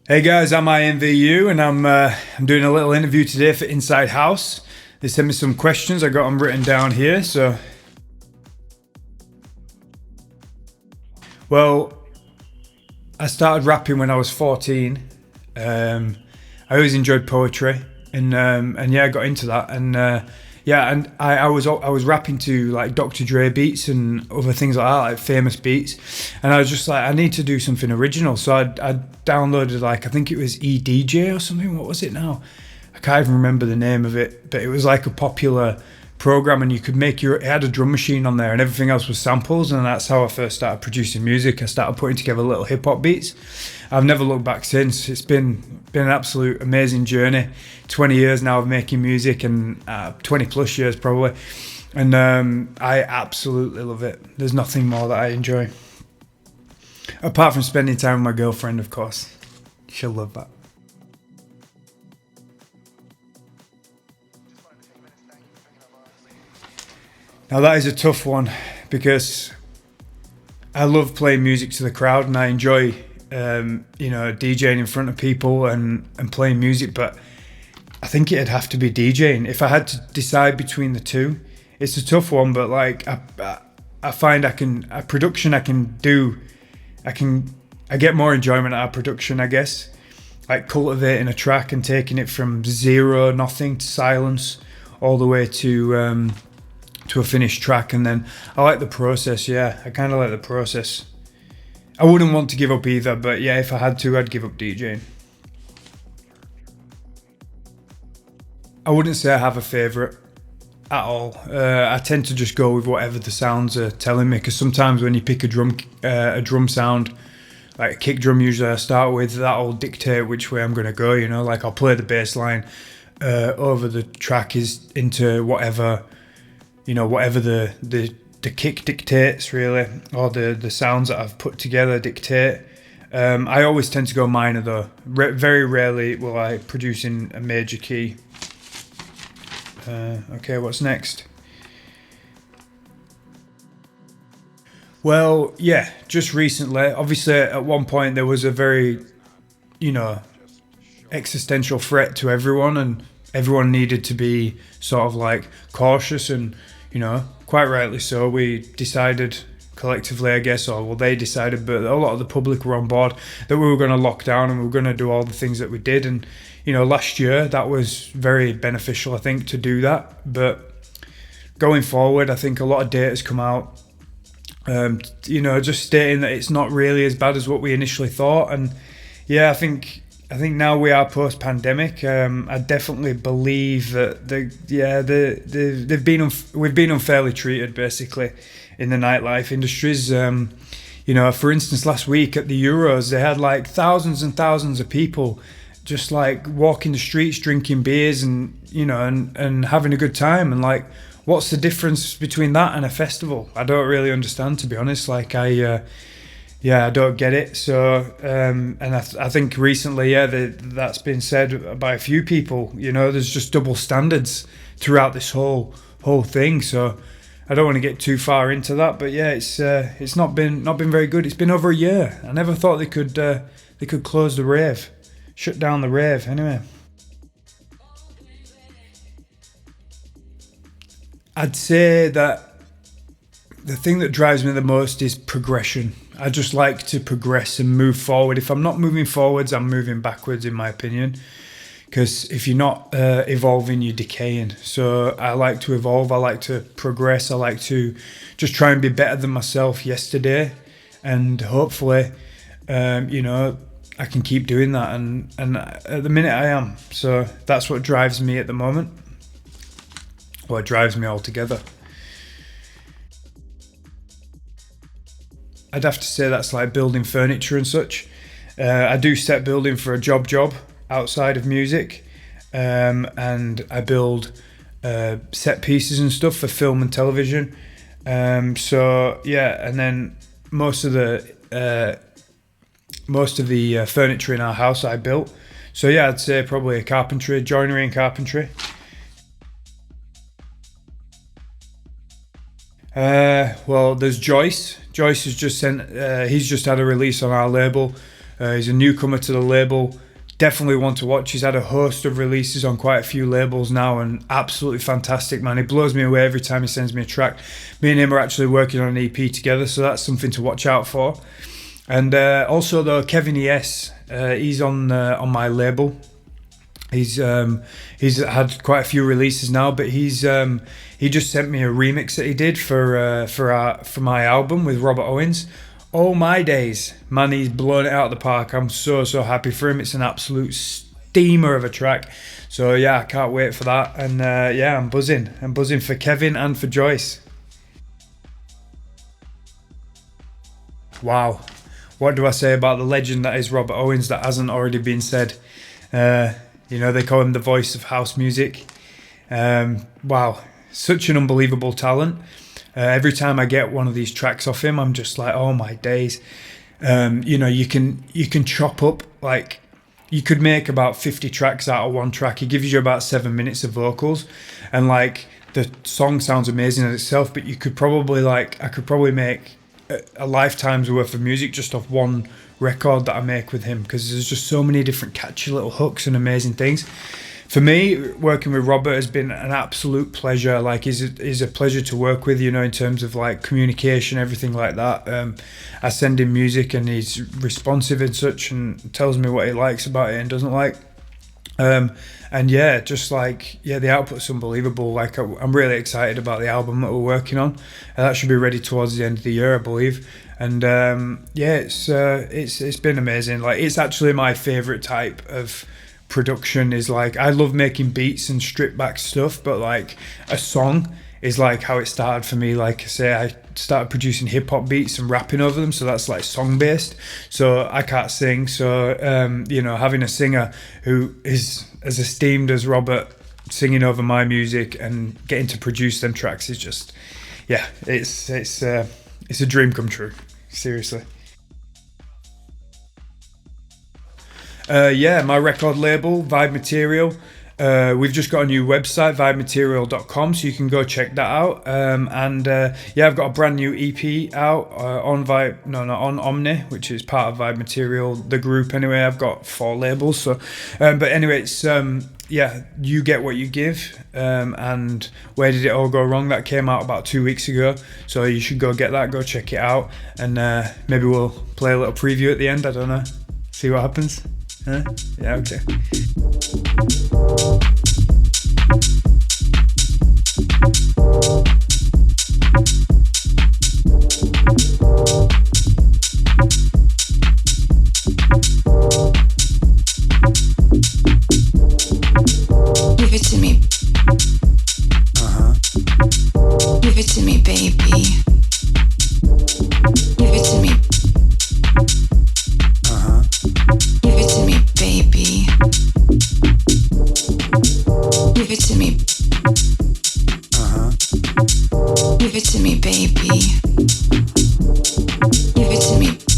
Hey guys, I'm INVU and I'm doing a little interview today for Inside House. They sent me some questions. I got them written down here. Well, I started rapping when I was 14. I always enjoyed poetry, and yeah, I got into that. And I was rapping to like Dr. Dre beats and other things like that, like famous beats. And I was just like, I need to do something original. So I downloaded, like, I think it was EDJ or something. What was it now? I can't even remember the name of it, but it was like a popular program, and you could make it had a drum machine on there, and everything else was samples. And that's how I first started producing music. I started putting together little hip hop beats. I've never looked back since. It's been an absolute amazing journey. 20 years now of making music, and 20 plus years probably. And I absolutely love it. There's nothing more that I enjoy, apart from spending time with my girlfriend, of course. She'll love that. Now that is a tough one, because I love playing music to the crowd, and I enjoy, DJing in front of people and playing music. But I think it'd have to be DJing. If I had to decide between the two, it's a tough one. But like I find a production I can do, I get more enjoyment out of production, I guess. Like cultivating a track and taking it from zero, nothing to silence, all the way to a finished track. And then I like the process. Yeah, I kind of like the process. I wouldn't want to give up either, but yeah, if I had to, I'd give up DJing. I wouldn't say I have a favourite at all. I tend to just go with whatever the sounds are telling me, because sometimes when you pick a drum sound, like a kick drum usually I start with, that'll dictate which way I'm going to go, like I'll play the bass line over the track is into whatever the kick dictates, really, or the sounds that I've put together dictate. I always tend to go minor though. Very rarely will I produce in a major key. Okay, what's next? Well, yeah, just recently. Obviously, at one point there was a very, you know, existential threat to everyone, and everyone needed to be sort of like cautious, and quite rightly so. We decided collectively, I guess, or well, they decided, but a lot of the public were on board that we were going to lock down and we were going to do all the things that we did. And last year that was very beneficial, I think, to do that. But going forward, I think a lot of data has come out, just stating that it's not really as bad as what we initially thought. And yeah, I think now we are post-pandemic. I definitely believe that we've been unfairly treated, basically, in the nightlife industries. For instance, last week at the Euros, they had like thousands and thousands of people just like walking the streets, drinking beers, and and having a good time. And like, what's the difference between that and a festival? I don't really understand, to be honest. Like, I don't get it. So, and I think recently, that's been said by a few people. There's just double standards throughout this whole thing. So, I don't want to get too far into that, but yeah, it's not been very good. It's been over a year. I never thought they could close the rave, shut down the rave. Anyway, I'd say that the thing that drives me the most is progression. I just like to progress and move forward. If I'm not moving forwards, I'm moving backwards, in my opinion. Because if you're not evolving, you're decaying. So I like to evolve. I like to progress. I like to just try and be better than myself yesterday. And hopefully, I can keep doing that. And at the minute I am. So that's what drives me at the moment. Or it drives me altogether. I'd have to say that's like building furniture and such. I do set building for a job outside of music, and I build set pieces and stuff for film and television. So yeah, and then most of the furniture in our house I built. So yeah, I'd say probably joinery and carpentry. Well, there's Joyce. Joyce has just sent. He's just had a release on our label. He's a newcomer to the label. Definitely one to watch. He's had a host of releases on quite a few labels now, and absolutely fantastic, man. He blows me away every time he sends me a track. Me and him are actually working on an EP together, so that's something to watch out for. And also though, Kevin ES, he's on my label. He's had quite a few releases now, but he just sent me a remix that he did for my album with Robert Owens. Oh my days, man, he's blown it out of the park. I'm so happy for him. It's an absolute steamer of a track. So yeah, I can't wait for that. And yeah, I'm buzzing for Kevin and for Joyce. Wow, what do I say about the legend that is Robert Owens that hasn't already been said? They call him the voice of house music. Wow, such an unbelievable talent. Every time I get one of these tracks off him, I'm just like, oh my days. You can chop up, like, you could make about 50 tracks out of one track. He gives you about 7 minutes of vocals, and like the song sounds amazing in itself, but I could probably make a lifetime's worth of music just off one record that I make with him, because there's just so many different catchy little hooks and amazing things. For me, working with Robert has been an absolute pleasure. Like, he's a pleasure to work with, in terms of like communication, everything like that. I send him music and he's responsive and such, and tells me what he likes about it and doesn't like. And yeah, just like, yeah, the output's unbelievable. Like, I'm really excited about the album that we're working on. That should be ready towards the end of the year, I believe. And yeah, it's been amazing. Like, it's actually my favorite type of production. Is like, I love making beats and stripped back stuff, but like a song is like how it started for me. Like I say, I started producing hip hop beats and rapping over them, so that's like song based. So I can't sing, so having a singer who is as esteemed as Robert singing over my music and getting to produce them tracks is just, yeah, it's a dream come true, seriously. Yeah, my record label, Vibe Material. We've just got a new website, vibematerial.com, so you can go check that out. Yeah, I've got a brand new EP out on Omni, which is part of Vibe Material, the group. Anyway, I've got 4 labels. So, but anyway, it's yeah, You Get What You Give, and Where Did It All Go Wrong? That came out about 2 weeks ago. So you should go get that, go check it out, and maybe we'll play a little preview at the end. I don't know. See what happens. Huh? Yeah, okay. Give it to me. Give it to me, baby. Give it to me. Give it to me, baby. Give it to me. Give it to me, baby. Give it to me.